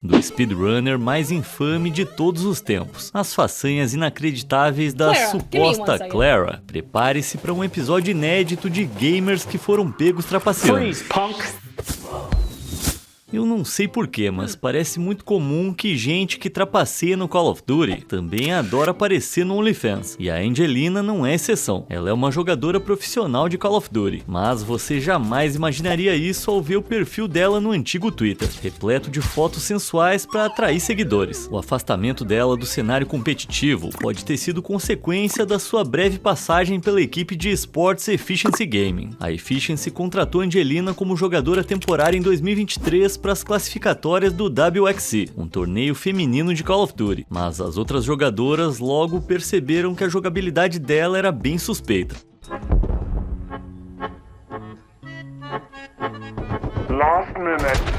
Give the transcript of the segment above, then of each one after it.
do speedrunner mais infame de todos os tempos, as façanhas inacreditáveis da suposta Clara. Prepare-se para um episódio inédito de gamers que foram pegos trapaceando. Freeze, punk! Eu não sei porquê, mas parece muito comum que gente que trapaceia no Call of Duty também adora aparecer no OnlyFans. E a Angelina não é exceção. Ela é uma jogadora profissional de Call of Duty. Mas você jamais imaginaria isso ao ver o perfil dela no antigo Twitter, repleto de fotos sensuais para atrair seguidores. O afastamento dela do cenário competitivo pode ter sido consequência da sua breve passagem pela equipe de esportes Efficiency Gaming. A Efficiency contratou Angelina como jogadora temporária em 2023 para as classificatórias do WXC, um torneio feminino de Call of Duty, mas as outras jogadoras logo perceberam que a jogabilidade dela era bem suspeita. Last minute.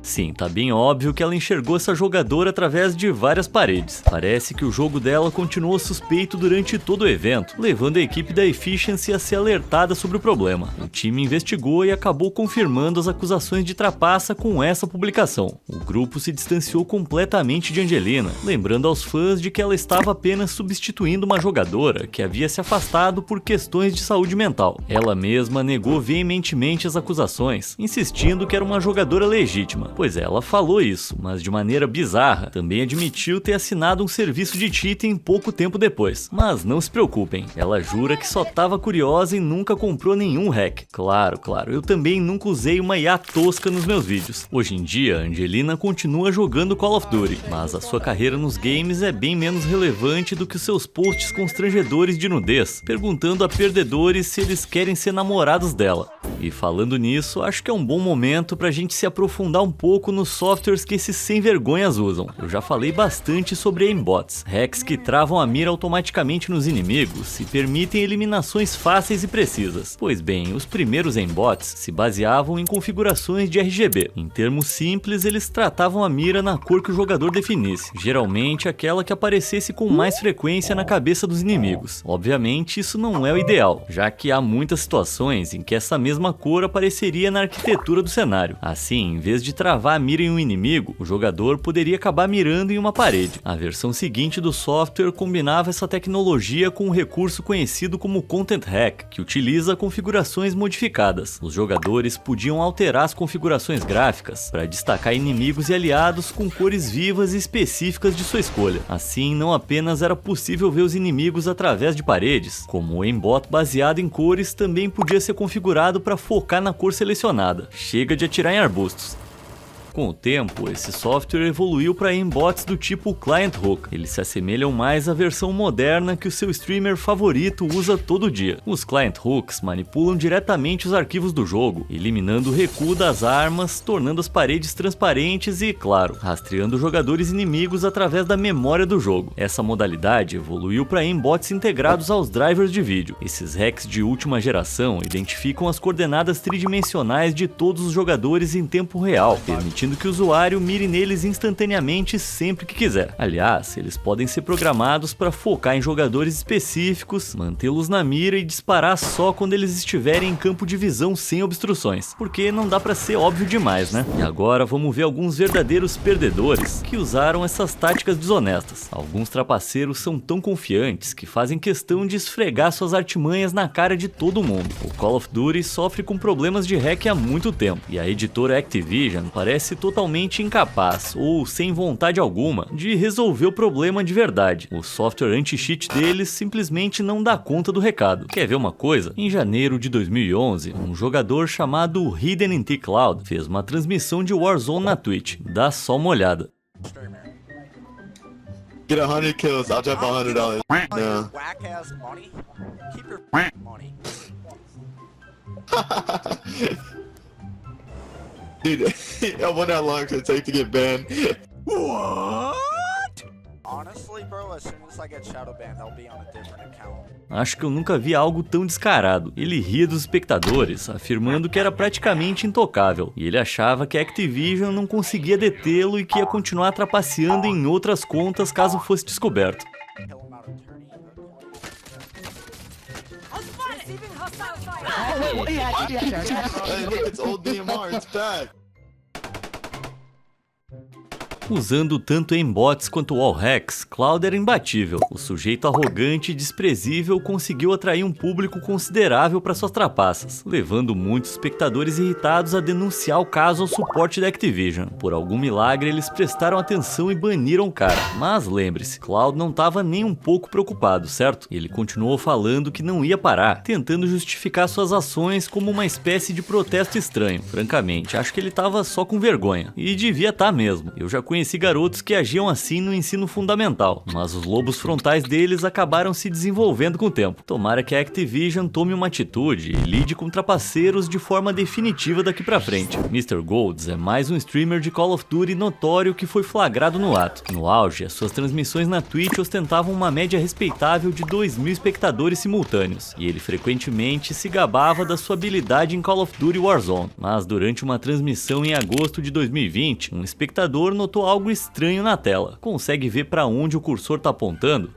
Sim, tá bem óbvio que ela enxergou essa jogadora através de várias paredes. Parece que o jogo dela continuou suspeito durante todo o evento, levando a equipe da Efficiency a ser alertada sobre o problema. O time investigou e acabou confirmando as acusações de trapaça com essa publicação. O grupo se distanciou completamente de Angelina, lembrando aos fãs de que ela estava apenas substituindo uma jogadora que havia se afastado por questões de saúde mental. Ela mesma negou veementemente as acusações, insistindo que era uma jogadora legítima. Pois é, ela falou isso, mas de maneira bizarra. Também admitiu ter assinado um serviço de cheating pouco tempo depois. Mas não se preocupem, ela jura que só estava curiosa e nunca comprou nenhum hack. Claro, eu também nunca usei uma IA tosca nos meus vídeos. Hoje em dia, Angelina continua jogando Call of Duty, mas a sua carreira nos games é bem menos relevante do que os seus posts constrangedores de nudez, perguntando a perdedores se eles querem ser namorados dela. E falando nisso, acho que é um bom momento pra gente se aprofundar um pouco nos softwares que esses sem vergonhas usam. Eu já falei bastante sobre aimbots, hacks que travam a mira automaticamente nos inimigos e permitem eliminações fáceis e precisas. Pois bem, os primeiros aimbots se baseavam em configurações de RGB. Em termos simples, eles tratavam a mira na cor que o jogador definisse, geralmente aquela que aparecesse com mais frequência na cabeça dos inimigos. Obviamente, isso não é o ideal, já que há muitas situações em que essa mesma cor apareceria na arquitetura do cenário. Assim, em vez de travar a mira em um inimigo, o jogador poderia acabar mirando em uma parede. A versão seguinte do software combinava essa tecnologia com um recurso conhecido como Content Hack, que utiliza configurações modificadas. Os jogadores podiam alterar as configurações gráficas para destacar inimigos e aliados com cores vivas e específicas de sua escolha. Assim, não apenas era possível ver os inimigos através de paredes, como o aimbot baseado em cores também podia ser configurado para focar na cor selecionada. Chega de atirar em arbustos. Com o tempo, esse software evoluiu para aimbots do tipo Client Hook. Eles se assemelham mais à versão moderna que o seu streamer favorito usa todo dia. Os Client Hooks manipulam diretamente os arquivos do jogo, eliminando o recuo das armas, tornando as paredes transparentes e, claro, rastreando jogadores inimigos através da memória do jogo. Essa modalidade evoluiu para aimbots integrados aos drivers de vídeo. Esses hacks de última geração identificam as coordenadas tridimensionais de todos os jogadores em tempo real, permitindo que o usuário mire neles instantaneamente sempre que quiser. Aliás, eles podem ser programados para focar em jogadores específicos, mantê-los na mira e disparar só quando eles estiverem em campo de visão sem obstruções, porque não dá para ser óbvio demais, né? E agora vamos ver alguns verdadeiros perdedores que usaram essas táticas desonestas. Alguns trapaceiros são tão confiantes que fazem questão de esfregar suas artimanhas na cara de todo mundo. O Call of Duty sofre com problemas de hack há muito tempo, e a editora Activision parece totalmente incapaz, ou sem vontade alguma, de resolver o problema de verdade. O software anti-cheat deles simplesmente não dá conta do recado. Quer ver uma coisa? Em janeiro de 2011, um jogador chamado Hidden in T-Cloud fez uma transmissão de Warzone na Twitch. Dá só uma olhada. Get 100 kills, I'll drop $100. No. Whack-ass money. Keep your money. Dude, I wonder how long it's gonna take to get banned. What? Honestly, bro, as soon as I get shadow banned, I'll be on a different account. Acho que eu nunca vi algo tão descarado. Ele ria dos espectadores, afirmando que era praticamente intocável, e ele achava que a Activision não conseguia detê-lo e que ia continuar trapaceando em outras contas caso fosse descoberto. Hey, look, it's old DMR, it's back. Usando tanto aimbots quanto wall hacks, Cloud era imbatível. O sujeito arrogante e desprezível conseguiu atrair um público considerável para suas trapaças, levando muitos espectadores irritados a denunciar o caso ao suporte da Activision. Por algum milagre, eles prestaram atenção e baniram o cara. Mas lembre-se, Cloud não estava nem um pouco preocupado, certo? Ele continuou falando que não ia parar, tentando justificar suas ações como uma espécie de protesto estranho. Francamente, acho que ele estava só com vergonha. E devia estar mesmo. Eu já conheci garotos que agiam assim no ensino fundamental, mas os lobos frontais deles acabaram se desenvolvendo com o tempo. Tomara que a Activision tome uma atitude e lide com trapaceiros de forma definitiva daqui pra frente. Mr. Golds é mais um streamer de Call of Duty notório que foi flagrado no ato. No auge, as suas transmissões na Twitch ostentavam uma média respeitável de 2.000 espectadores simultâneos, e ele frequentemente se gabava da sua habilidade em Call of Duty Warzone. Mas durante uma transmissão em agosto de 2020, um espectador notou algo estranho na tela. Consegue ver para onde o cursor tá apontando?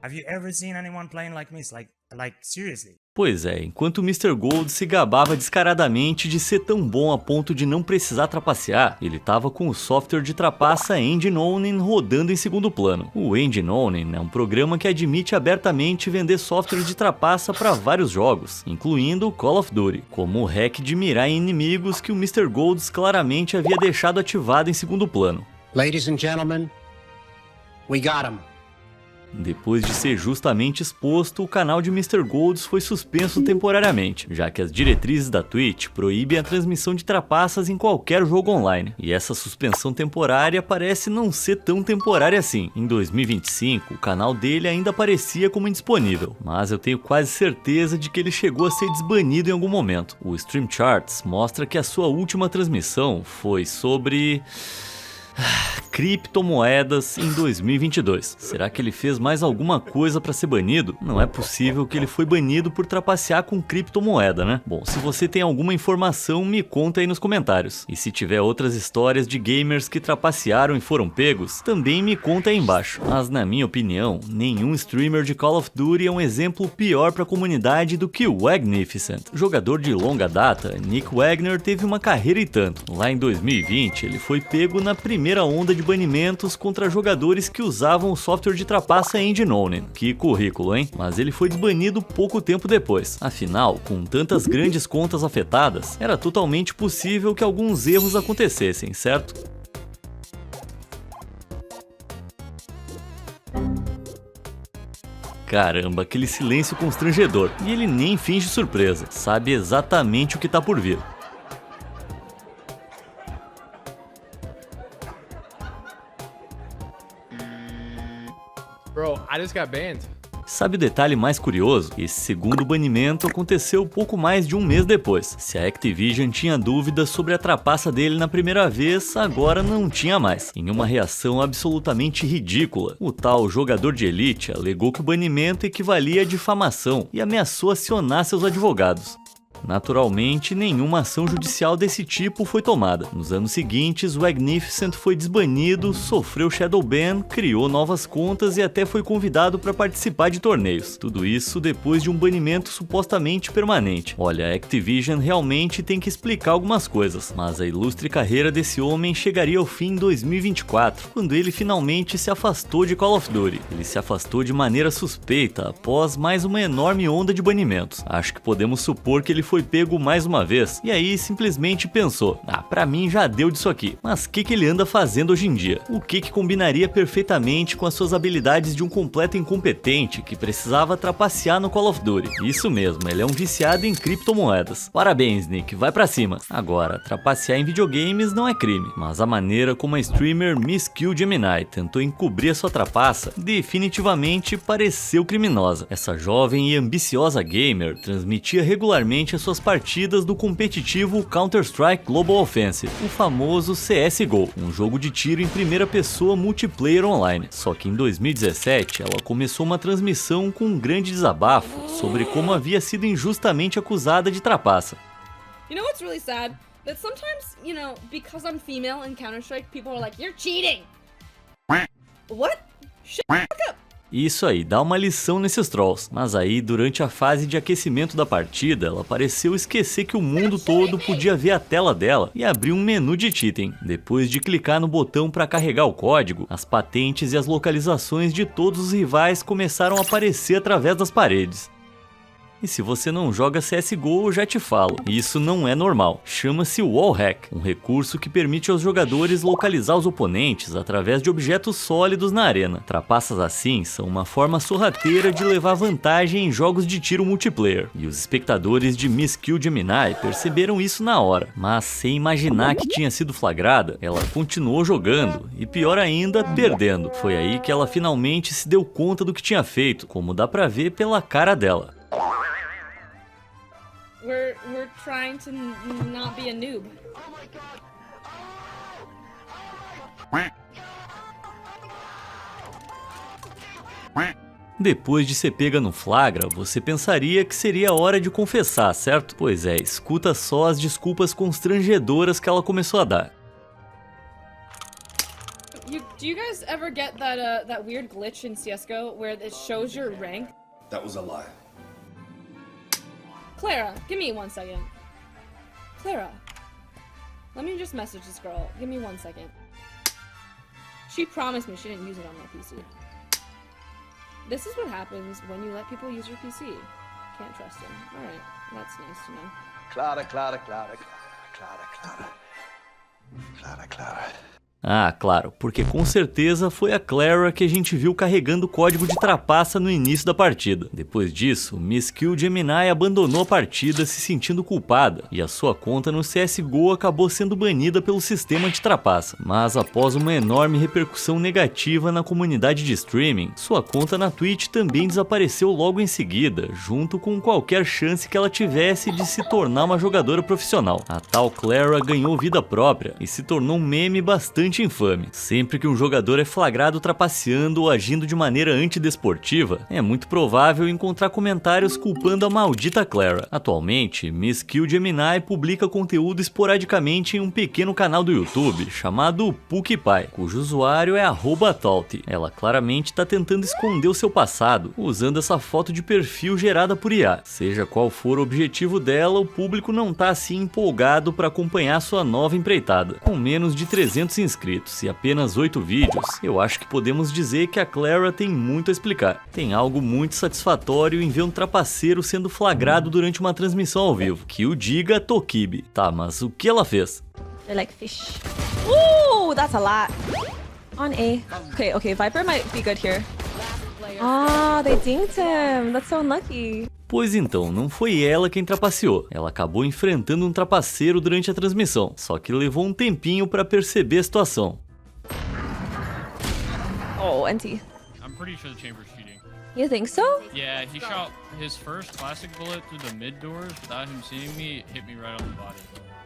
Have you ever seen anyone playing like me? Like seriously? Pois é, enquanto o Mr. Gold se gabava descaradamente de ser tão bom a ponto de não precisar trapacear, ele tava com o software de trapaça Engine Owning rodando em segundo plano. O Engine Owning é um programa que admite abertamente vender software de trapaça para vários jogos, incluindo o Call of Duty, como o hack de mirar em inimigos que o Mr. Golds claramente havia deixado ativado em segundo plano. Ladies and gentlemen, we got him. Depois de ser justamente exposto, o canal de Mr. Golds foi suspenso temporariamente, já que as diretrizes da Twitch proíbem a transmissão de trapaças em qualquer jogo online. E essa suspensão temporária parece não ser tão temporária assim. Em 2025, o canal dele ainda aparecia como indisponível, mas eu tenho quase certeza de que ele chegou a ser desbanido em algum momento. O Stream Charts mostra que a sua última transmissão foi sobre criptomoedas em 2022. Será que ele fez mais alguma coisa para ser banido? Não é possível que ele foi banido por trapacear com criptomoeda, né? Bom, se você tem alguma informação, me conta aí nos comentários. E se tiver outras histórias de gamers que trapacearam e foram pegos, também me conta aí embaixo. Mas na minha opinião, nenhum streamer de Call of Duty é um exemplo pior para a comunidade do que o Wagnificent. Jogador de longa data, Nick Wagner teve uma carreira e tanto. Lá em 2020, ele foi pego na primeira onda de banimentos contra jogadores que usavam o software de trapaça Engine Owning. Que currículo, hein? Mas ele foi desbanido pouco tempo depois. Afinal, com tantas grandes contas afetadas, era totalmente possível que alguns erros acontecessem, certo? Caramba, aquele silêncio constrangedor. E ele nem finge surpresa, sabe exatamente o que tá por vir. Bro, I just got banned. Sabe o detalhe mais curioso? Esse segundo banimento aconteceu pouco mais de um mês depois. Se a Activision tinha dúvidas sobre a trapaça dele na primeira vez, agora não tinha mais. Em uma reação absolutamente ridícula, o tal jogador de elite alegou que o banimento equivalia a difamação e ameaçou acionar seus advogados. Naturalmente, nenhuma ação judicial desse tipo foi tomada. Nos anos seguintes, o Wagnificent foi desbanido, sofreu shadow ban, criou novas contas e até foi convidado para participar de torneios. Tudo isso depois de um banimento supostamente permanente. Olha, a Activision realmente tem que explicar algumas coisas, mas a ilustre carreira desse homem chegaria ao fim em 2024, quando ele finalmente se afastou de Call of Duty. Ele se afastou de maneira suspeita após mais uma enorme onda de banimentos. Acho que podemos supor que ele foi pego mais uma vez, e aí simplesmente pensou, pra mim já deu disso aqui. Mas o que ele anda fazendo hoje em dia? O que combinaria perfeitamente com as suas habilidades de um completo incompetente que precisava trapacear no Call of Duty? Isso mesmo, ele é um viciado em criptomoedas. Parabéns, Nick, vai pra cima. Agora, trapacear em videogames não é crime, mas a maneira como a streamer Miss Kill Gemini tentou encobrir a sua trapaça definitivamente pareceu criminosa. Essa jovem e ambiciosa gamer transmitia regularmente suas partidas do competitivo Counter-Strike Global Offensive, o famoso CSGO, um jogo de tiro em primeira pessoa multiplayer online. Só que em 2017 ela começou uma transmissão com um grande desabafo sobre como havia sido injustamente acusada de trapaça. You know what's really sad? That sometimes, you know, because I'm female in Counter-Strike, people are like, "You're cheating." What? Shut the fuck up. Isso aí, dá uma lição nesses trolls. Mas aí, durante a fase de aquecimento da partida, ela pareceu esquecer que o mundo todo podia ver a tela dela e abrir um menu de item. Depois de clicar no botão para carregar o código, as patentes e as localizações de todos os rivais começaram a aparecer através das paredes. E se você não joga CSGO, eu já te falo, isso não é normal. Chama-se Wallhack, um recurso que permite aos jogadores localizar os oponentes através de objetos sólidos na arena. Trapaças assim são uma forma sorrateira de levar vantagem em jogos de tiro multiplayer. E os espectadores de Miss Kill Gemini perceberam isso na hora, mas sem imaginar que tinha sido flagrada, ela continuou jogando e, pior ainda, perdendo. Foi aí que ela finalmente se deu conta do que tinha feito, como dá pra ver pela cara dela. We're trying to not be a noob. Depois de ser pega no flagra, você pensaria que seria hora de confessar, certo? Pois é, escuta só as desculpas constrangedoras que ela começou a dar. Do you guys ever get that weird glitch in CS:GO where it shows your rank? That was a lie. Clara, give me 1 second. Clara, let me just message this girl. Give me 1 second. She promised me she didn't use it on my PC. This is what happens when you let people use your PC. Can't trust them. Alright, that's nice to know. Clara, Clara, Clara, Clara, Clara, Clara, Clara, Clara. Ah, claro, porque com certeza foi a Clara que a gente viu carregando o código de trapaça no início da partida. Depois disso, Miss Kill Gemini abandonou a partida se sentindo culpada, e a sua conta no CSGO acabou sendo banida pelo sistema de trapaça. Mas após uma enorme repercussão negativa na comunidade de streaming, sua conta na Twitch também desapareceu logo em seguida, junto com qualquer chance que ela tivesse de se tornar uma jogadora profissional. A tal Clara ganhou vida própria e se tornou um meme bastante infame. Sempre que um jogador é flagrado trapaceando ou agindo de maneira antidesportiva, é muito provável encontrar comentários culpando a maldita Clara. Atualmente, Miss Kill Gemini publica conteúdo esporadicamente em um pequeno canal do YouTube chamado PewDiePie, cujo usuário é @Talty. Ela claramente está tentando esconder o seu passado, usando essa foto de perfil gerada por IA. Seja qual for o objetivo dela, o público não está assim empolgado para acompanhar sua nova empreitada. Com menos de 300 inscritos e apenas 8 vídeos, eu acho que podemos dizer que a Clara tem muito a explicar. Tem algo muito satisfatório em ver um trapaceiro sendo flagrado durante uma transmissão ao vivo. Que o diga Tokibi. Tá, mas o que ela fez? They're like fish. Ooh, that's a lot. On A. Okay, Viper might be good here. Ah, they dinked him. That's so unlucky. Pois então, não foi ela quem trapaceou. Ela acabou enfrentando um trapaceiro durante a transmissão, só que levou um tempinho pra perceber a situação. Oh, NT. I'm pretty sure the chamber's cheating. You think so? Yeah, he shot his first classic bullet through the mid doors without him seeing me, hit me right on the body.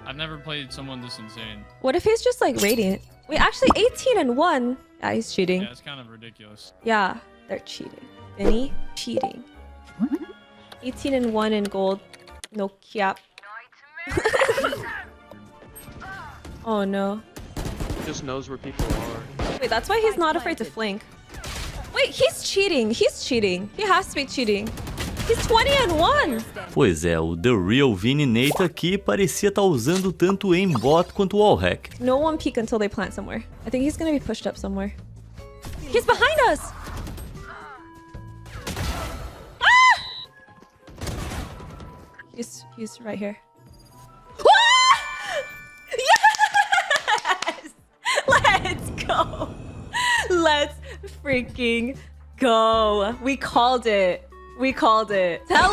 I've never played someone this insane. What if he's just like radiant? Wait, actually 18-1. Yeah, he's cheating. Yeah, it's kind of ridiculous. Yeah, they're cheating. Vinny, cheating. 18-1 in gold. No cap. Oh no. He just knows where people are. Wait, that's why he's not afraid to flank. Wait, he's cheating. He's cheating. He has to be cheating. He's 20-1. Pois é, o The Real Vinny Nate aqui parecia estar usando tanto aimbot quanto wallhack. No one peek until they plant somewhere. I think he's gonna be pushed up somewhere. He's behind us! He's right here. Yes! Let's go! Let's freaking go! We called it. We called it. Tell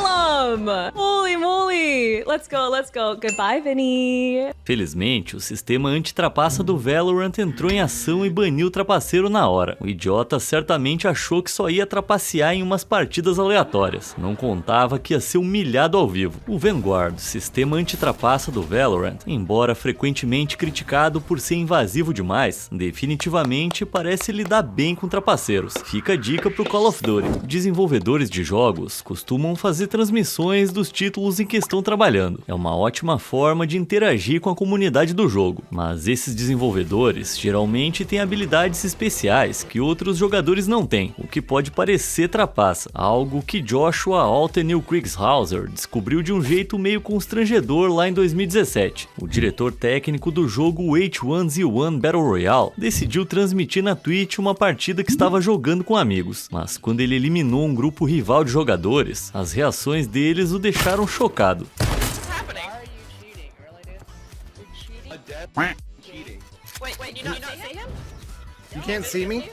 him! Holy moly! Let's go, let's go. Goodbye, Vinny. Felizmente, o sistema anti-trapaça do Valorant entrou em ação e baniu o trapaceiro na hora. O idiota certamente achou que só ia trapacear em umas partidas aleatórias. Não contava que ia ser humilhado ao vivo. O Vanguard, sistema anti-trapaça do Valorant, embora frequentemente criticado por ser invasivo demais, definitivamente parece lidar bem com trapaceiros. Fica a dica pro Call of Duty. Desenvolvedores de jogos jogos costumam fazer transmissões dos títulos em que estão trabalhando. É uma ótima forma de interagir com a comunidade do jogo, mas esses desenvolvedores geralmente têm habilidades especiais que outros jogadores não têm, o que pode parecer trapaça, algo que Joshua Altenil Kriegshauser descobriu de um jeito meio constrangedor lá em 2017. O diretor técnico do jogo H1Z1 Battle Royale decidiu transmitir na Twitch uma partida que estava jogando com amigos, mas quando ele eliminou um grupo rival de jogadores, as reações deles o deixaram chocado. You can't see me?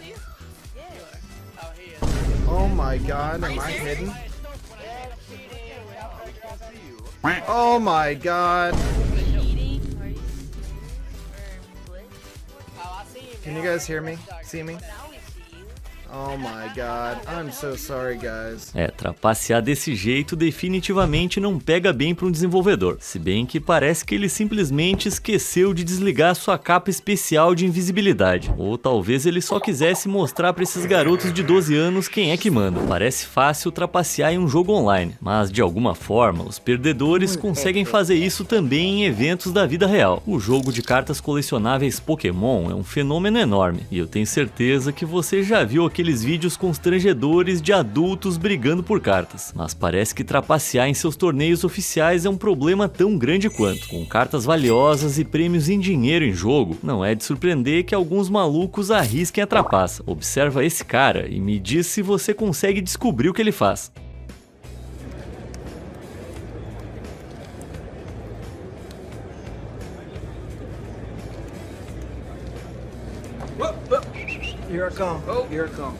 Oh my god, am I hidden? Oh my god. Can you guys hear me? See me? Oh my god, I'm so sorry guys. Trapacear desse jeito definitivamente não pega bem para um desenvolvedor, se bem que parece que ele simplesmente esqueceu de desligar sua capa especial de invisibilidade, ou talvez ele só quisesse mostrar para esses garotos de 12 anos quem é que manda. Parece fácil trapacear em um jogo online, mas de alguma forma os perdedores conseguem fazer isso também em eventos da vida real. O jogo de cartas colecionáveis Pokémon é um fenômeno enorme, e eu tenho certeza que você já viu aqueles vídeos constrangedores de adultos brigando por cartas, mas parece que trapacear em seus torneios oficiais é um problema tão grande quanto. Com cartas valiosas e prêmios em dinheiro em jogo, não é de surpreender que alguns malucos arrisquem a trapaça. Observa esse cara e me diz se você consegue descobrir o que ele faz. Here I come. Here I come.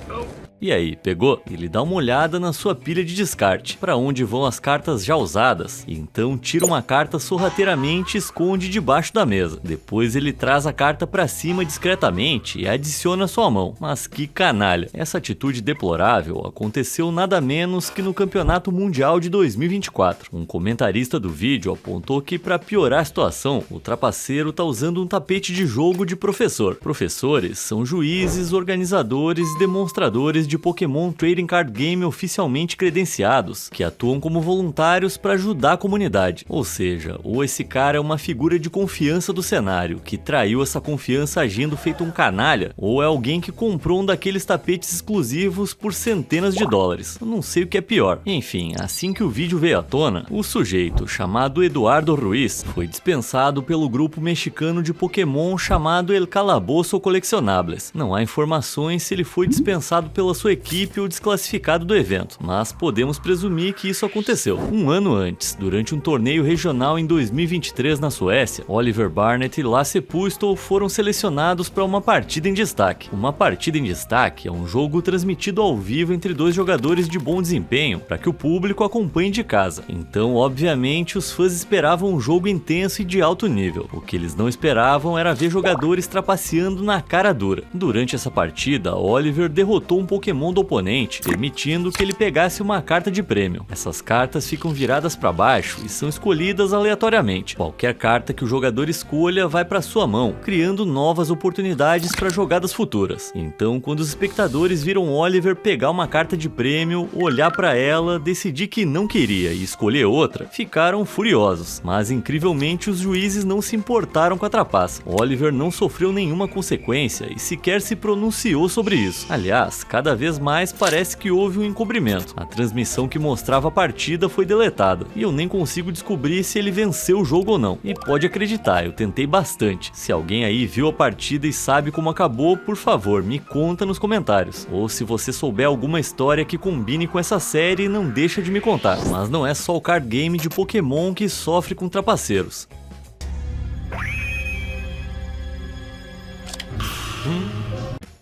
E aí, pegou? Ele dá uma olhada na sua pilha de descarte, para onde vão as cartas já usadas, e então tira uma carta sorrateiramente e esconde debaixo da mesa. Depois ele traz a carta para cima discretamente e adiciona à sua mão. Mas que canalha! Essa atitude deplorável aconteceu nada menos que no Campeonato Mundial de 2024. Um comentarista do vídeo apontou que, para piorar a situação, o trapaceiro tá usando um tapete de jogo de professor. Professores são juízes, organizadores e demonstradores de Pokémon Trading Card Game oficialmente credenciados, que atuam como voluntários para ajudar a comunidade. Ou seja, ou esse cara é uma figura de confiança do cenário, que traiu essa confiança agindo feito um canalha, ou é alguém que comprou um daqueles tapetes exclusivos por centenas de dólares. Eu não sei o que é pior. Enfim, assim que o vídeo veio à tona, o sujeito, chamado Eduardo Ruiz, foi dispensado pelo grupo mexicano de Pokémon chamado El Calabozo Coleccionables. Não há informações se ele foi dispensado pela sua equipe ou desclassificado do evento, mas podemos presumir que isso aconteceu. Um ano antes, durante um torneio regional em 2023 na Suécia, Oliver Barnett e Lasse Puistol foram selecionados para uma partida em destaque. Uma partida em destaque é um jogo transmitido ao vivo entre dois jogadores de bom desempenho, para que o público acompanhe de casa. Então, obviamente, os fãs esperavam um jogo intenso e de alto nível. O que eles não esperavam era ver jogadores trapaceando na cara dura. Durante essa partida, Oliver derrotou um Pokémon do oponente, permitindo que ele pegasse uma carta de prêmio. Essas cartas ficam viradas para baixo e são escolhidas aleatoriamente. Qualquer carta que o jogador escolha vai para sua mão, criando novas oportunidades para jogadas futuras. Então, quando os espectadores viram Oliver pegar uma carta de prêmio, olhar para ela, decidir que não queria e escolher outra, ficaram furiosos. Mas incrivelmente os juízes não se importaram com a trapaça. Oliver não sofreu nenhuma consequência e sequer se pronunciou sobre isso. Aliás, cada vez mais parece que houve um encobrimento. A transmissão que mostrava a partida foi deletada, e eu nem consigo descobrir se ele venceu o jogo ou não. E pode acreditar, eu tentei bastante. Se alguém aí viu a partida e sabe como acabou, por favor, me conta nos comentários. Ou se você souber alguma história que combine com essa série, não deixa de me contar. Mas não é só o card game de Pokémon que sofre com trapaceiros.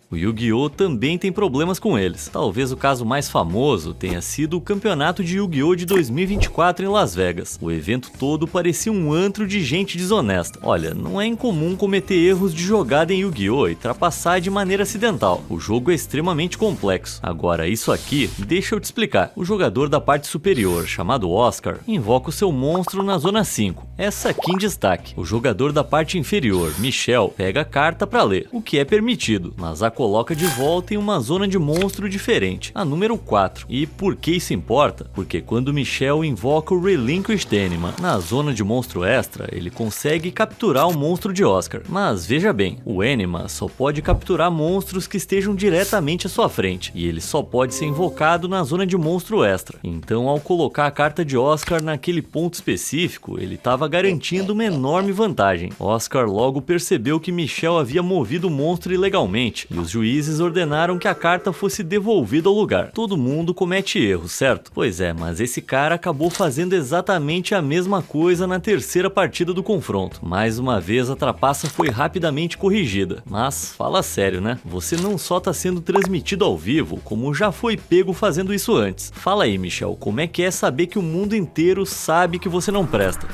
O Yu-Gi-Oh! Também tem problemas com eles. Talvez o caso mais famoso tenha sido o campeonato de Yu-Gi-Oh! De 2024 em Las Vegas. O evento todo parecia um antro de gente desonesta. Olha, não é incomum cometer erros de jogada em Yu-Gi-Oh! E trapaçar de maneira acidental. O jogo é extremamente complexo. Agora, isso aqui, deixa eu te explicar. O jogador da parte superior, chamado Oscar, invoca o seu monstro na zona 5. Essa aqui em destaque. O jogador da parte inferior, Michel, pega a carta para ler, o que é permitido, mas a coloca de volta em uma zona de monstro diferente, a número 4. E por que isso importa? Porque quando Michel invoca o Relinquished Enema na zona de monstro extra, ele consegue capturar o monstro de Oscar. Mas veja bem, o Enema só pode capturar monstros que estejam diretamente à sua frente, e ele só pode ser invocado na zona de monstro extra. Então, ao colocar a carta de Oscar naquele ponto específico, ele estava garantindo uma enorme vantagem. Oscar logo percebeu que Michel havia movido o monstro ilegalmente, e os juízes ordenaram que a carta fosse devolvida ao lugar. Todo mundo comete erros, certo? Pois é, mas esse cara acabou fazendo exatamente a mesma coisa na terceira partida do confronto. Mais uma vez, a trapaça foi rapidamente corrigida. Mas, fala sério, né? Você não só tá sendo transmitido ao vivo, como já foi pego fazendo isso antes. Fala aí, Michel, como é que é saber que o mundo inteiro sabe que você não presta?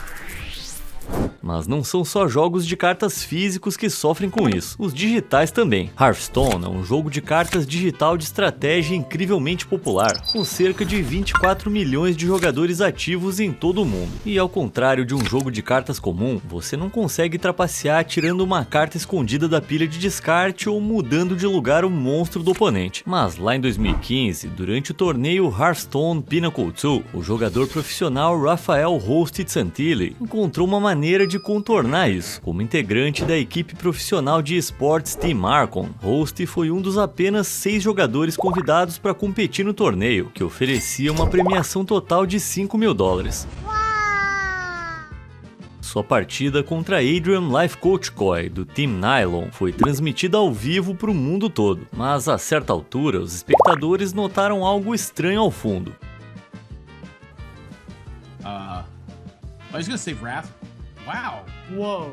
Mas não são só jogos de cartas físicos que sofrem com isso, os digitais também. Hearthstone é um jogo de cartas digital de estratégia incrivelmente popular, com cerca de 24 milhões de jogadores ativos em todo o mundo. E ao contrário de um jogo de cartas comum, você não consegue trapacear tirando uma carta escondida da pilha de descarte ou mudando de lugar o monstro do oponente. Mas lá em 2015, durante o torneio Hearthstone Pinnacle 2, o jogador profissional Rafael Host Santilli encontrou uma maneira de contornar isso. Como integrante da equipe profissional de esportes Team Archon, Host foi um dos apenas 6 jogadores convidados para competir no torneio, que oferecia uma premiação total de $5 mil. Sua partida contra Adrian Life Coach Koi, do Team Nylon, foi transmitida ao vivo para o mundo todo, mas a certa altura os espectadores notaram algo estranho ao fundo. I was gonna say Wrath. Wow. Whoa.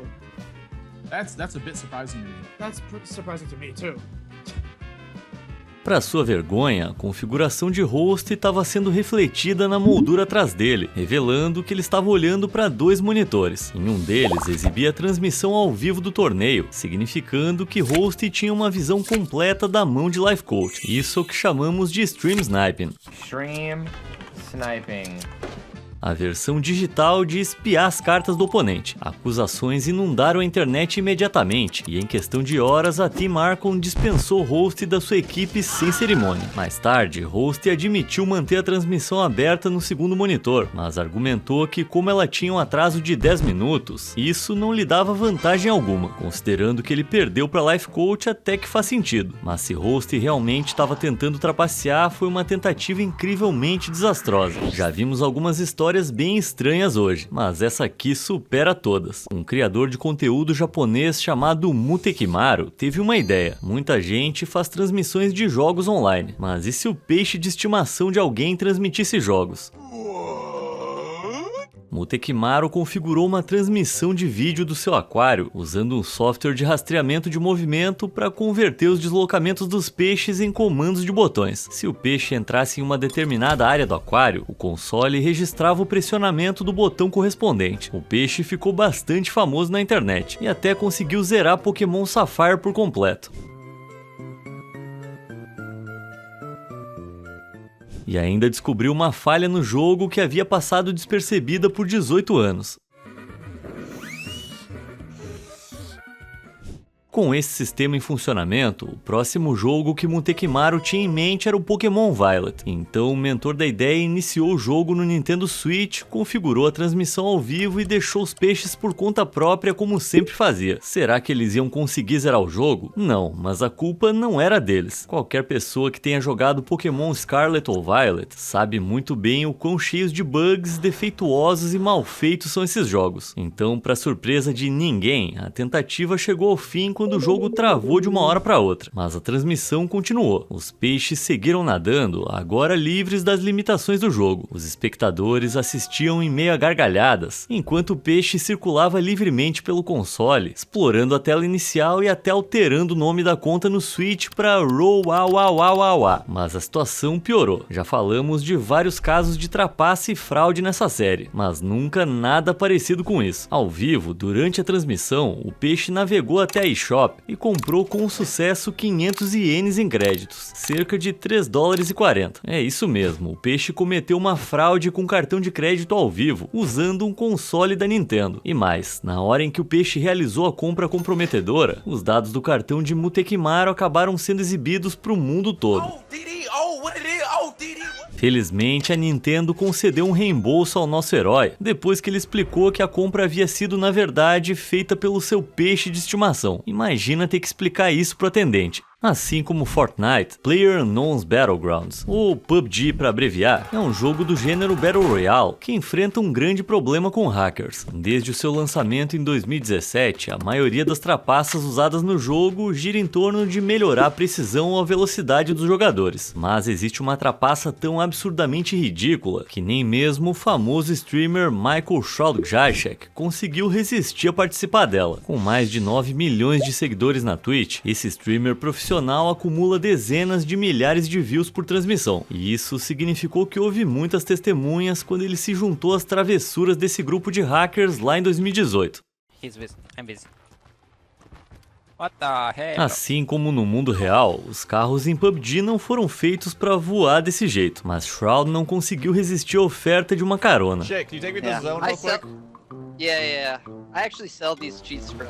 That's a bit surprising to me. That's surprising to me too. Para sua vergonha, a configuração de Host estava sendo refletida na moldura atrás dele, revelando que ele estava olhando para 2 monitores. Em um deles exibia a transmissão ao vivo do torneio, significando que Host tinha uma visão completa da mão de Life Coach. Isso é o que chamamos de Stream Sniping. Stream Sniping. A versão digital de espiar as cartas do oponente. Acusações inundaram a internet imediatamente, e em questão de horas a Team Archon dispensou Host da sua equipe sem cerimônia. Mais tarde, Host admitiu manter a transmissão aberta no segundo monitor, mas argumentou que como ela tinha um atraso de 10 minutos, isso não lhe dava vantagem alguma, considerando que ele perdeu para Life Coach até que faz sentido. Mas se Host realmente estava tentando trapacear, foi uma tentativa incrivelmente desastrosa. Já vimos algumas histórias bem estranhas hoje, mas essa aqui supera todas. Um criador de conteúdo japonês chamado Mutekimaru teve uma ideia. Muita gente faz transmissões de jogos online, mas e se o peixe de estimação de alguém transmitisse jogos? Mutekimaru configurou uma transmissão de vídeo do seu aquário, usando um software de rastreamento de movimento para converter os deslocamentos dos peixes em comandos de botões. Se o peixe entrasse em uma determinada área do aquário, o console registrava o pressionamento do botão correspondente. O peixe ficou bastante famoso na internet, e até conseguiu zerar Pokémon Sapphire por completo. E ainda descobriu uma falha no jogo que havia passado despercebida por 18 anos. Com esse sistema em funcionamento, o próximo jogo que Mutekimaru tinha em mente era o Pokémon Violet. Então o mentor da ideia iniciou o jogo no Nintendo Switch, configurou a transmissão ao vivo e deixou os peixes por conta própria como sempre fazia. Será que eles iam conseguir zerar o jogo? Não, mas a culpa não era deles. Qualquer pessoa que tenha jogado Pokémon Scarlet ou Violet sabe muito bem o quão cheios de bugs, defeituosos e mal feitos são esses jogos. Então, para surpresa de ninguém, a tentativa chegou ao fim quando o jogo travou de uma hora para outra, mas a transmissão continuou. Os peixes seguiram nadando, agora livres das limitações do jogo. Os espectadores assistiam em meio a gargalhadas, enquanto o peixe circulava livremente pelo console, explorando a tela inicial e até alterando o nome da conta no Switch para Rowawawawawa. Mas a situação piorou. Já falamos de vários casos de trapaça e fraude nessa série, mas nunca nada parecido com isso. Ao vivo, durante a transmissão, o peixe navegou até a eShop Shop e comprou com sucesso 500 ienes em créditos, cerca de $3,40. É isso mesmo, o Peixe cometeu uma fraude com cartão de crédito ao vivo, usando um console da Nintendo. E mais, na hora em que o Peixe realizou a compra comprometedora, os dados do cartão de Mutekimaru acabaram sendo exibidos para o mundo todo. Felizmente, a Nintendo concedeu um reembolso ao nosso herói, depois que ele explicou que a compra havia sido, na verdade, feita pelo seu peixe de estimação. Imagina ter que explicar isso pro atendente. Assim como Fortnite, PlayerUnknown's Battlegrounds, ou PUBG para abreviar, é um jogo do gênero Battle Royale que enfrenta um grande problema com hackers. Desde o seu lançamento em 2017, a maioria das trapaças usadas no jogo gira em torno de melhorar a precisão ou a velocidade dos jogadores. Mas existe uma trapaça tão absurdamente ridícula que nem mesmo o famoso streamer Michael Shroud conseguiu resistir a participar dela. Com mais de 9 milhões de seguidores na Twitch, esse streamer profissional acumula dezenas de milhares de views por transmissão, e isso significou que houve muitas testemunhas quando ele se juntou às travessuras desse grupo de hackers lá em 2018. Assim como no mundo real, os carros em PUBG não foram feitos para voar desse jeito, mas Shroud não conseguiu resistir à oferta de uma carona. Yeah. I actually sell these cheats for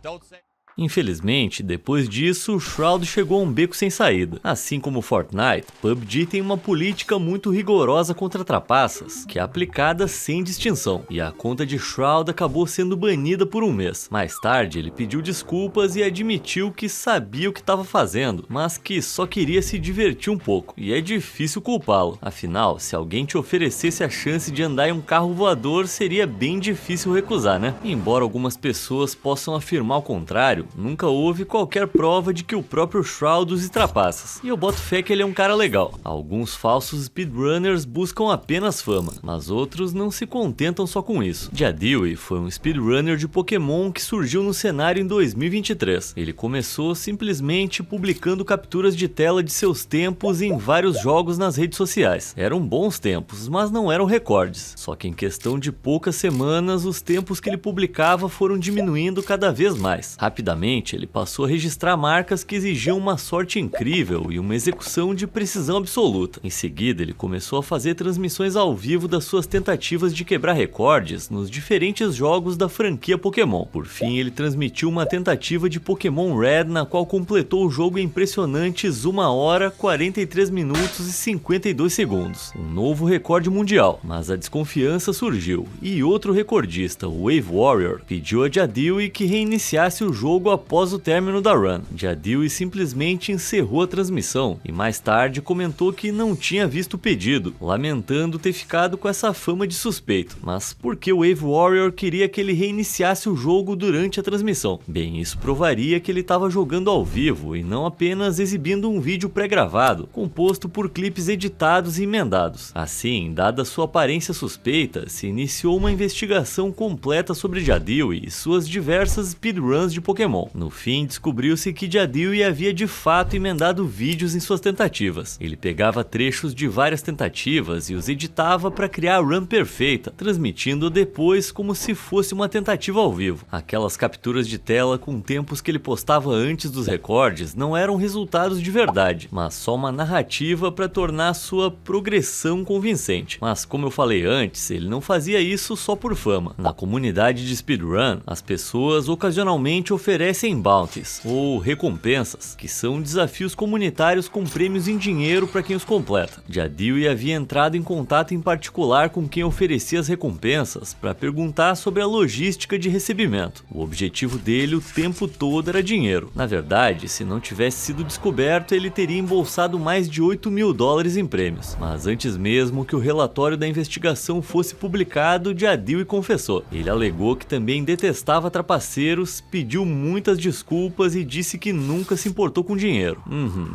Don't say. Infelizmente, depois disso, o Shroud chegou a um beco sem saída. Assim como Fortnite, PUBG tem uma política muito rigorosa contra trapaças, que é aplicada sem distinção, e a conta de Shroud acabou sendo banida por um mês. Mais tarde, ele pediu desculpas e admitiu que sabia o que estava fazendo, mas que só queria se divertir um pouco, e é difícil culpá-lo. Afinal, se alguém te oferecesse a chance de andar em um carro voador, seria bem difícil recusar, né? Embora algumas pessoas possam afirmar o contrário, nunca houve qualquer prova de que o próprio Shroud use trapaças. E eu boto fé que ele é um cara legal. Alguns falsos speedrunners buscam apenas fama, mas outros não se contentam só com isso. Jadilli foi um speedrunner de Pokémon que surgiu no cenário em 2023. Ele começou simplesmente publicando capturas de tela de seus tempos em vários jogos nas redes sociais. Eram bons tempos, mas não eram recordes. Só que em questão de poucas semanas, os tempos que ele publicava foram diminuindo cada vez mais. Rapidamente, ele passou a registrar marcas que exigiam uma sorte incrível e uma execução de precisão absoluta. Em seguida, ele começou a fazer transmissões ao vivo das suas tentativas de quebrar recordes nos diferentes jogos da franquia Pokémon. Por fim, ele transmitiu uma tentativa de Pokémon Red na qual completou o jogo em impressionantes 1 hora, 43 minutos e 52 segundos. Um novo recorde mundial, mas a desconfiança surgiu, e outro recordista, o Wave Warrior, pediu a Jadilli que reiniciasse o jogo após o término da run. Jadilli simplesmente encerrou a transmissão e mais tarde comentou que não tinha visto o pedido, lamentando ter ficado com essa fama de suspeito. Mas por que o Wave Warrior queria que ele reiniciasse o jogo durante a transmissão? Bem, isso provaria que ele estava jogando ao vivo e não apenas exibindo um vídeo pré-gravado, composto por clipes editados e emendados. Assim, dada sua aparência suspeita, se iniciou uma investigação completa sobre Jadilli e suas diversas speedruns de Pokémon. No fim, descobriu-se que Jadilli havia de fato emendado vídeos em suas tentativas. Ele pegava trechos de várias tentativas e os editava para criar a run perfeita, transmitindo depois como se fosse uma tentativa ao vivo. Aquelas capturas de tela com tempos que ele postava antes dos recordes não eram resultados de verdade, mas só uma narrativa para tornar sua progressão convincente. Mas como eu falei antes, ele não fazia isso só por fama. Na comunidade de speedrun, as pessoas ocasionalmente oferecem bounties, ou recompensas, que são desafios comunitários com prêmios em dinheiro para quem os completa. Jadilli havia entrado em contato em particular com quem oferecia as recompensas para perguntar sobre a logística de recebimento. O objetivo dele o tempo todo era dinheiro. Na verdade, se não tivesse sido descoberto, ele teria embolsado mais de $8 mil em prêmios. Mas antes mesmo que o relatório da investigação fosse publicado, Jadilli confessou. Ele alegou que também detestava trapaceiros, pediu muitas desculpas e disse que nunca se importou com dinheiro.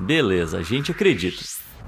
Beleza, a gente acredita.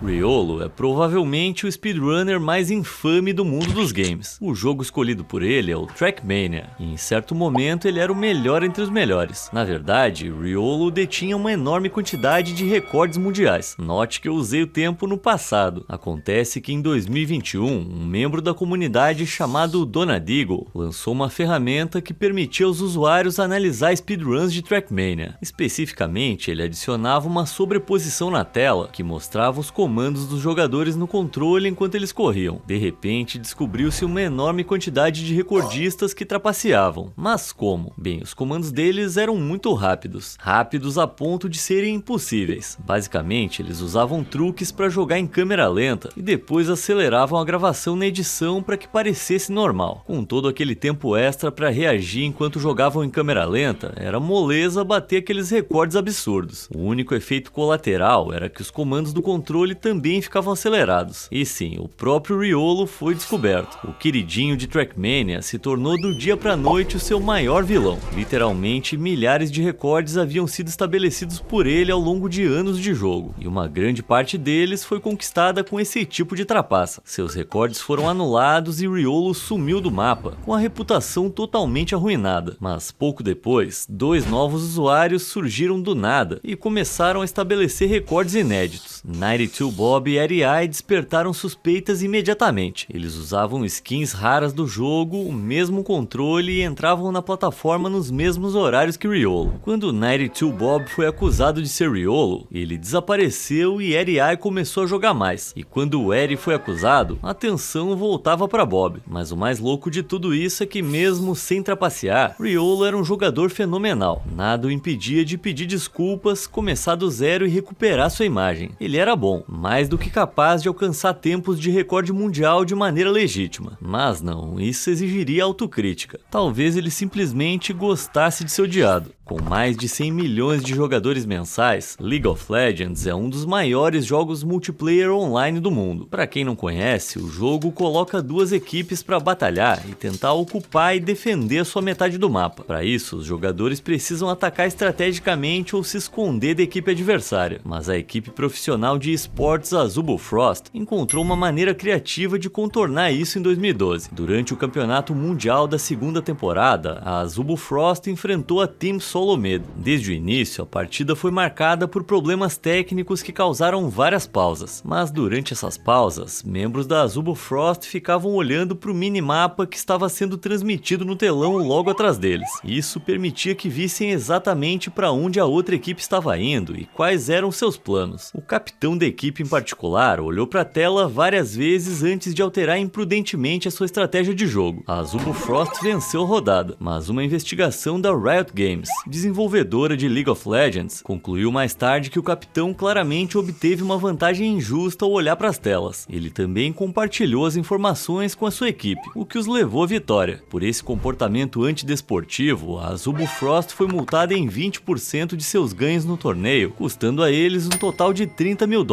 Riolo é provavelmente o speedrunner mais infame do mundo dos games. O jogo escolhido por ele é o Trackmania, e em certo momento ele era o melhor entre os melhores. Na verdade, Riolo detinha uma enorme quantidade de recordes mundiais. Note que eu usei o tempo no passado. Acontece que em 2021, um membro da comunidade chamado Donadigo lançou uma ferramenta que permitia aos usuários analisar speedruns de Trackmania. Especificamente, ele adicionava uma sobreposição na tela que mostrava os comandos dos jogadores no controle enquanto eles corriam. De repente, descobriu-se uma enorme quantidade de recordistas que trapaceavam. Mas como? Bem, os comandos deles eram muito rápidos. Rápidos a ponto de serem impossíveis. Basicamente, eles usavam truques para jogar em câmera lenta e depois aceleravam a gravação na edição para que parecesse normal. Com todo aquele tempo extra para reagir enquanto jogavam em câmera lenta, era moleza bater aqueles recordes absurdos. O único efeito colateral era que os comandos do controle também ficavam acelerados. E sim, o próprio Riolo foi descoberto. O queridinho de Trackmania se tornou do dia pra noite o seu maior vilão. Literalmente, milhares de recordes haviam sido estabelecidos por ele ao longo de anos de jogo, e uma grande parte deles foi conquistada com esse tipo de trapaça. Seus recordes foram anulados e Riolo sumiu do mapa, com a reputação totalmente arruinada. Mas pouco depois, 2 novos usuários surgiram do nada e começaram a estabelecer recordes inéditos. 92 Bob e Eri despertaram suspeitas imediatamente. Eles usavam skins raras do jogo, o mesmo controle e entravam na plataforma nos mesmos horários que Riolo. Quando 92 Bob foi acusado de ser Riolo, ele desapareceu e Eri começou a jogar mais. E quando o Eri foi acusado, a atenção voltava para Bob. Mas o mais louco de tudo isso é que mesmo sem trapacear, Riolo era um jogador fenomenal. Nada o impedia de pedir desculpas, começar do zero e recuperar sua imagem. Ele era bom, mais do que capaz de alcançar tempos de recorde mundial de maneira legítima. Mas não, isso exigiria autocrítica. Talvez ele simplesmente gostasse de ser odiado. Com mais de 100 milhões de jogadores mensais, League of Legends é um dos maiores jogos multiplayer online do mundo. Para quem não conhece, o jogo coloca 2 equipes para batalhar e tentar ocupar e defender a sua metade do mapa. Para isso, os jogadores precisam atacar estrategicamente ou se esconder da equipe adversária. Mas a equipe profissional de esportes Azubo Frost encontrou uma maneira criativa de contornar isso em 2012. Durante o campeonato mundial da 2ª temporada, a Azubo Frost enfrentou a Team Solomed. Desde o início, a partida foi marcada por problemas técnicos que causaram várias pausas, mas durante essas pausas, membros da Azubo Frost ficavam olhando para o minimapa que estava sendo transmitido no telão logo atrás deles. Isso permitia que vissem exatamente para onde a outra equipe estava indo e quais eram seus planos. O capitão da equipe em particular olhou para a tela várias vezes antes de alterar imprudentemente a sua estratégia de jogo. A Azubo Frost venceu a rodada, mas uma investigação da Riot Games, desenvolvedora de League of Legends, concluiu mais tarde que o capitão claramente obteve uma vantagem injusta ao olhar para as telas. Ele também compartilhou as informações com a sua equipe, o que os levou à vitória. Por esse comportamento antidesportivo, a Azubo Frost foi multada em 20% de seus ganhos no torneio, custando a eles um total de $30 mil.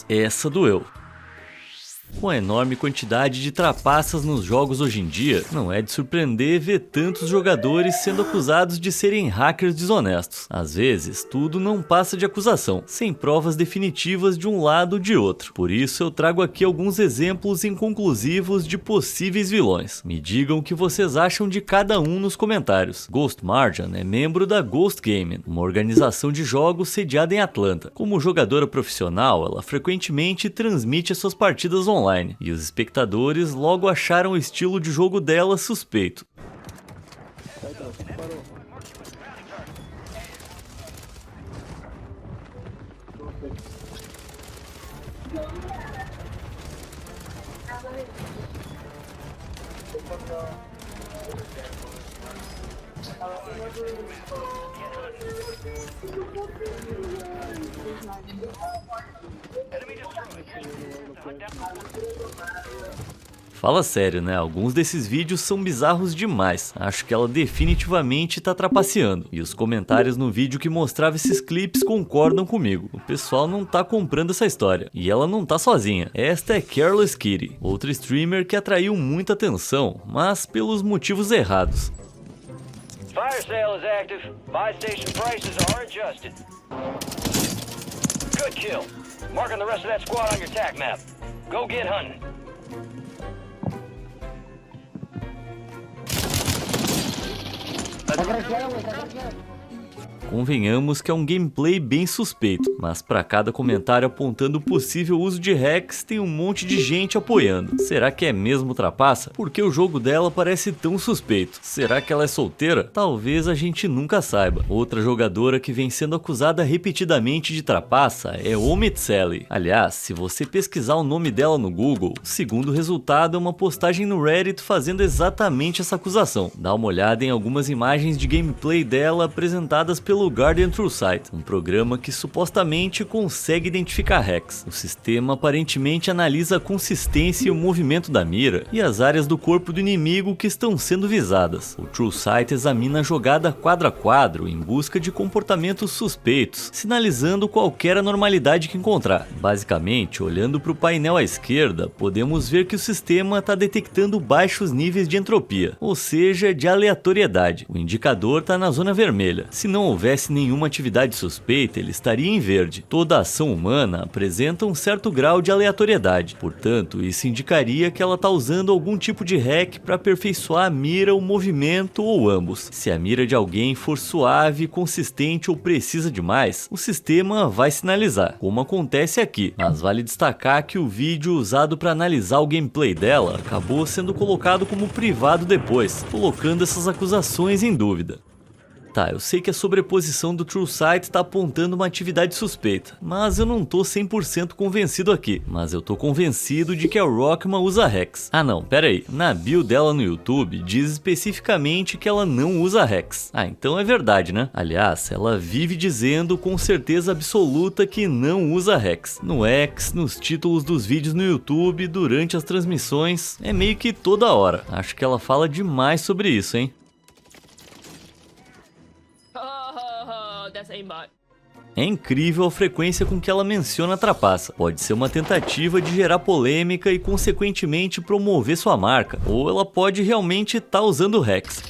Essa doeu. Com a enorme quantidade de trapaças nos jogos hoje em dia, não é de surpreender ver tantos jogadores sendo acusados de serem hackers desonestos. Às vezes, tudo não passa de acusação, sem provas definitivas de um lado ou de outro. Por isso, eu trago aqui alguns exemplos inconclusivos de possíveis vilões. Me digam o que vocês acham de cada um nos comentários. Ghost Marjan é membro da Ghost Gaming, uma organização de jogos sediada em Atlanta. Como jogadora profissional, ela frequentemente transmite as suas partidas online, e os espectadores logo acharam o estilo de jogo dela suspeito. Fala sério, né? Alguns desses vídeos são bizarros demais. Acho que ela definitivamente tá trapaceando. E os comentários no vídeo que mostrava esses clipes concordam comigo. O pessoal não tá comprando essa história. E ela não tá sozinha. Esta é Careless Kitty, outra streamer que atraiu muita atenção, mas pelos motivos errados. Fire sale is active. Buy station prices are adjusted. Good kill. Marking the rest of that squad on your tac map. Go get hunting. Convenhamos que é um gameplay bem suspeito, mas para cada comentário apontando o possível uso de hacks, tem um monte de gente apoiando. Será que é mesmo trapaça? Por que o jogo dela parece tão suspeito? Será que ela é solteira? Talvez a gente nunca saiba. Outra jogadora que vem sendo acusada repetidamente de trapaça é Omitseli. Aliás, se você pesquisar o nome dela no Google, o segundo resultado é uma postagem no Reddit fazendo exatamente essa acusação. Dá uma olhada em algumas imagens de gameplay dela apresentadas pelo Guardian TrueSight, um programa que supostamente consegue identificar hacks. O sistema aparentemente analisa a consistência e o movimento da mira e as áreas do corpo do inimigo que estão sendo visadas. O TrueSight examina a jogada quadro a quadro em busca de comportamentos suspeitos, sinalizando qualquer anormalidade que encontrar. Basicamente, olhando para o painel à esquerda, podemos ver que o sistema está detectando baixos níveis de entropia, ou seja, de aleatoriedade. O indicador está na zona vermelha. Se não houvesse nenhuma atividade suspeita, ele estaria em verde. Toda ação humana apresenta um certo grau de aleatoriedade, portanto, isso indicaria que ela está usando algum tipo de hack para aperfeiçoar a mira, o movimento ou ambos. Se a mira de alguém for suave, consistente ou precisa demais, o sistema vai sinalizar, como acontece aqui. Mas vale destacar que o vídeo usado para analisar o gameplay dela acabou sendo colocado como privado depois, colocando essas acusações em dúvida. Tá, eu sei que a sobreposição do TrueSight está apontando uma atividade suspeita, mas eu não tô 100% convencido aqui. Mas eu tô convencido de que a Rockman usa hacks. Ah não, pera aí, na bio dela no YouTube diz especificamente que ela não usa hacks. Ah, então é verdade, né? Aliás, ela vive dizendo com certeza absoluta que não usa hacks. No X, nos títulos dos vídeos no YouTube, durante as transmissões, é meio que toda hora. Acho que ela fala demais sobre isso, hein? É incrível a frequência com que ela menciona a trapaça. Pode ser uma tentativa de gerar polêmica e consequentemente promover sua marca, ou ela pode realmente estar usando hacks.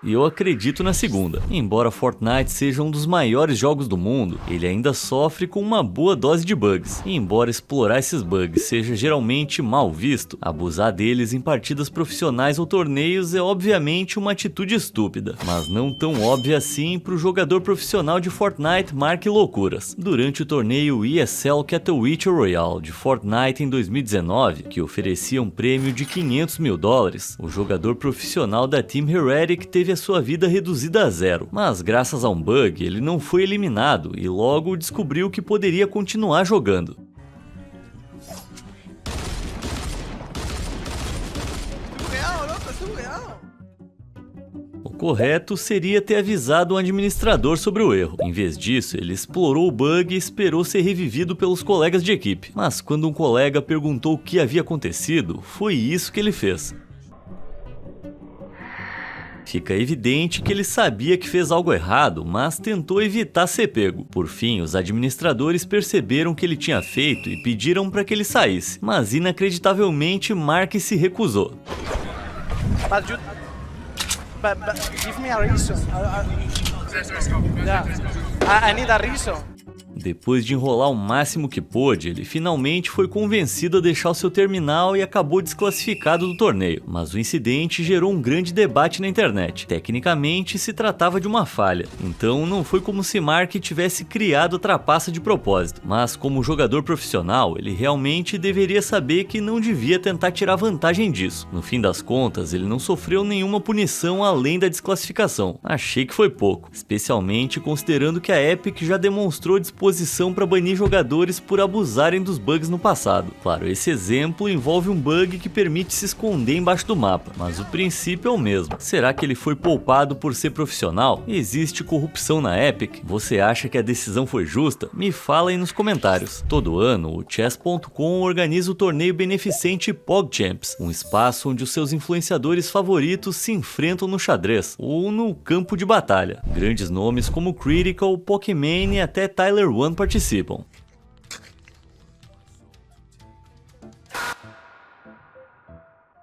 E eu acredito na segunda. Embora Fortnite seja um dos maiores jogos do mundo, ele ainda sofre com uma boa dose de bugs. E embora explorar esses bugs seja geralmente mal visto, abusar deles em partidas profissionais ou torneios é obviamente uma atitude estúpida, mas não tão óbvia assim para o jogador profissional de Fortnite marque loucuras. Durante o torneio ESL Katowice Royale de Fortnite em 2019, que oferecia um prêmio de $500 mil, o jogador profissional da Team Heretic teve a sua vida reduzida a zero, mas graças a um bug ele não foi eliminado e logo descobriu que poderia continuar jogando. O correto seria ter avisado o administrador sobre o erro. Em vez disso, ele explorou o bug e esperou ser revivido pelos colegas de equipe. Mas quando um colega perguntou o que havia acontecido, foi isso que ele fez. Fica evidente que ele sabia que fez algo errado, mas tentou evitar ser pego. Por fim, os administradores perceberam o que ele tinha feito e pediram para que ele saísse, mas inacreditavelmente Mark se recusou. But give me a reason. I need a reason. Depois de enrolar o máximo que pôde, ele finalmente foi convencido a deixar o seu terminal e acabou desclassificado do torneio. Mas o incidente gerou um grande debate na internet. Tecnicamente, se tratava de uma falha, então não foi como se Mark tivesse criado a trapaça de propósito. Mas como jogador profissional, ele realmente deveria saber que não devia tentar tirar vantagem disso. No fim das contas, ele não sofreu nenhuma punição além da desclassificação. Achei que foi pouco, especialmente considerando que a Epic já demonstrou disposição para banir jogadores por abusarem dos bugs no passado. Claro, esse exemplo envolve um bug que permite se esconder embaixo do mapa, mas o princípio é o mesmo. Será que ele foi poupado por ser profissional? Existe corrupção na Epic? Você acha que a decisão foi justa? Me fala aí nos comentários. Todo ano, o Chess.com organiza o torneio beneficente PogChamps, um espaço onde os seus influenciadores favoritos se enfrentam no xadrez ou no campo de batalha. Grandes nomes como Critical, Pokimane e até Tyler One participam.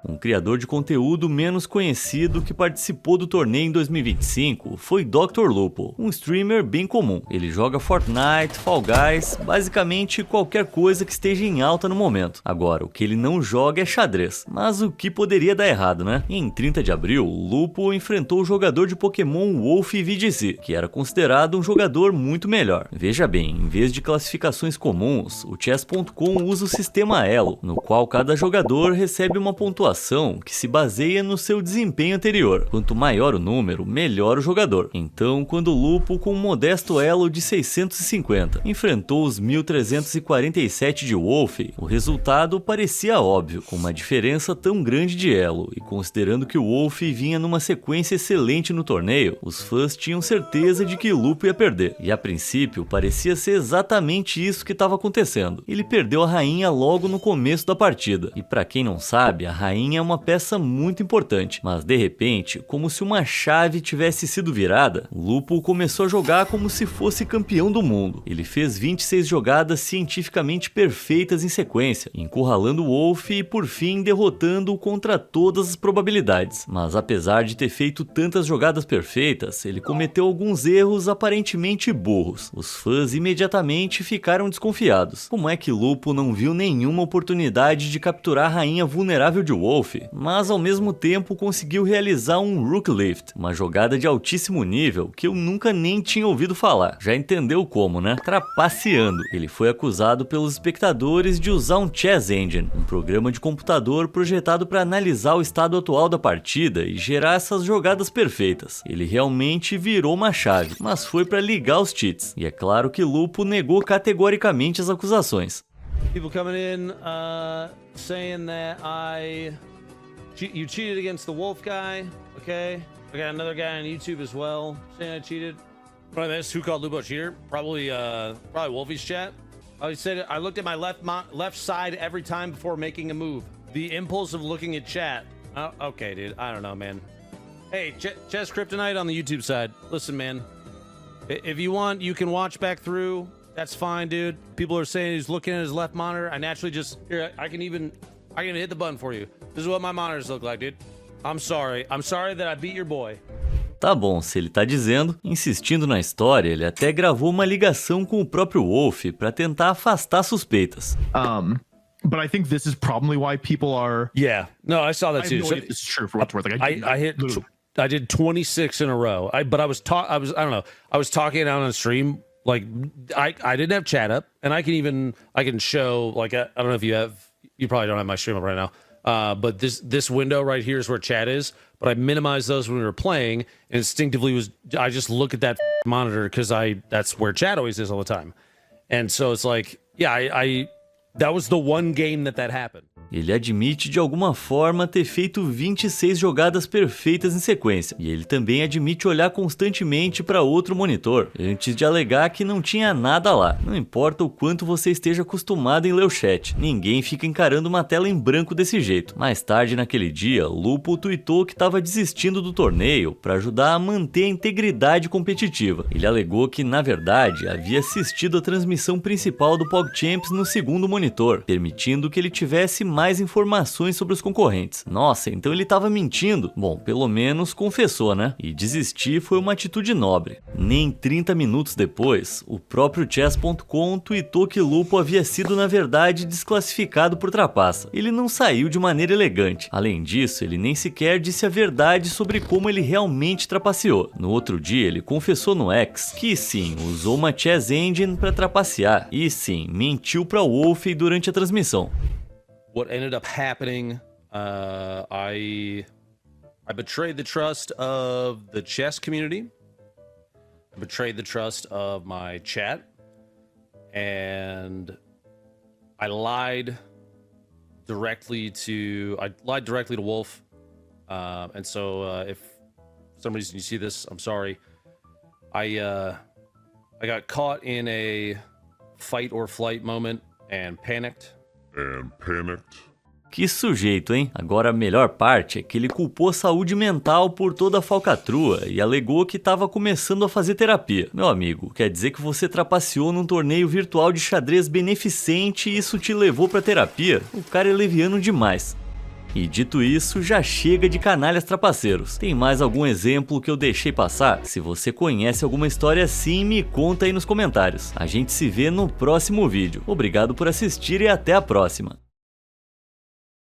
Um criador de conteúdo menos conhecido que participou do torneio em 2025 foi Dr. Lupo, um streamer bem comum. Ele joga Fortnite, Fall Guys, basicamente qualquer coisa que esteja em alta no momento. Agora, o que ele não joga é xadrez, mas o que poderia dar errado, né? Em 30 de abril, Lupo enfrentou o jogador de Pokémon Wolf VGC, que era considerado um jogador muito melhor. Veja bem, em vez de classificações comuns, o Chess.com usa o sistema Elo, no qual cada jogador recebe uma pontuação que se baseia no seu desempenho anterior. Quanto maior o número, melhor o jogador. Então, quando Lupo, com um modesto elo de 650, enfrentou os 1347 de Wolf, o resultado parecia óbvio, com uma diferença tão grande de elo, e considerando que o Wolf vinha numa sequência excelente no torneio, os fãs tinham certeza de que Lupo ia perder. E a princípio, parecia ser exatamente isso que estava acontecendo. Ele perdeu a rainha logo no começo da partida. E para quem não sabe, a rainha é uma peça muito importante, mas de repente, como se uma chave tivesse sido virada, Lupo começou a jogar como se fosse campeão do mundo. Ele fez 26 jogadas cientificamente perfeitas em sequência, encurralando o Wolf e por fim derrotando-o contra todas as probabilidades. Mas apesar de ter feito tantas jogadas perfeitas, ele cometeu alguns erros aparentemente burros. Os fãs imediatamente ficaram desconfiados. Como é que Lupo não viu nenhuma oportunidade de capturar a rainha vulnerável de Wolf, mas ao mesmo tempo conseguiu realizar um Rook Lift, uma jogada de altíssimo nível que eu nunca nem tinha ouvido falar. Já entendeu como, né? Trapaceando. Ele foi acusado pelos espectadores de usar um Chess Engine, um programa de computador projetado para analisar o estado atual da partida e gerar essas jogadas perfeitas. Ele realmente virou uma chave, mas foi para ligar os cheats. E é claro que Lupo negou categoricamente as acusações. People coming in saying that you cheated against the Wolf guy, okay? I got another guy on YouTube as well saying I cheated. Right, that's who called Lupo a cheater? Probably Wolfie's chat. He said I looked at my left side every time before making a move. The impulse of looking at chat. Okay, dude. I don't know, man. Hey, Chess Kryptonite on the YouTube side. Listen, man. If you want, you can watch back through. That's fine, dude. People are saying he's looking at his left monitor. I naturally just here. I can even hit the button for you. This is what my monitors look like, dude. I'm sorry. I'm sorry that I beat your boy. Tá bom, se ele tá dizendo, insistindo na história, ele até gravou uma ligação com o próprio Wolf para tentar afastar suspeitas. But I think this is probably why people are. Yeah. No, I saw that too. I have no idea if this is true for what's worth. Like, I did 26 in a row. I was talking out on stream. Like I didn't have chat up, and I can show like I don't know if you probably don't have my stream up right now. But this window right here is where chat is. But I minimized those when we were playing, and instinctively I just look at that monitor because that's where chat always is all the time. And so it's like, yeah, that was the one game that happened. Ele admite de alguma forma ter feito 26 jogadas perfeitas em sequência, e ele também admite olhar constantemente para outro monitor, antes de alegar que não tinha nada lá. Não importa o quanto você esteja acostumado em ler o chat, ninguém fica encarando uma tela em branco desse jeito. Mais tarde naquele dia, Lupo tweetou que estava desistindo do torneio para ajudar a manter a integridade competitiva. Ele alegou que, na verdade, havia assistido a transmissão principal do PogChamps no segundo monitor, permitindo que ele tivesse mais informações sobre os concorrentes. Nossa, então ele estava mentindo? Bom, pelo menos confessou, né? E desistir foi uma atitude nobre. Nem 30 minutos depois, o próprio Chess.com tweetou que Lupo havia sido, na verdade, desclassificado por trapaça. Ele não saiu de maneira elegante. Além disso, ele nem sequer disse a verdade sobre como ele realmente trapaceou. No outro dia, ele confessou no X que sim, usou uma Chess Engine para trapacear. E sim, mentiu para Wolf durante a transmissão. What ended up happening, I betrayed the trust of the chess community. I betrayed the trust of my chat, and I lied directly to Wolf. And so, if for some reason you see this, I'm sorry. I got caught in a fight or flight moment and panicked. Que sujeito, hein? Agora a melhor parte é que ele culpou a saúde mental por toda a falcatrua e alegou que estava começando a fazer terapia. Meu amigo, quer dizer que você trapaceou num torneio virtual de xadrez beneficente e isso te levou pra terapia? O cara é leviano demais. E dito isso, já chega de canalhas trapaceiros. Tem mais algum exemplo que eu deixei passar? Se você conhece alguma história assim, me conta aí nos comentários. A gente se vê no próximo vídeo. Obrigado por assistir e até a próxima.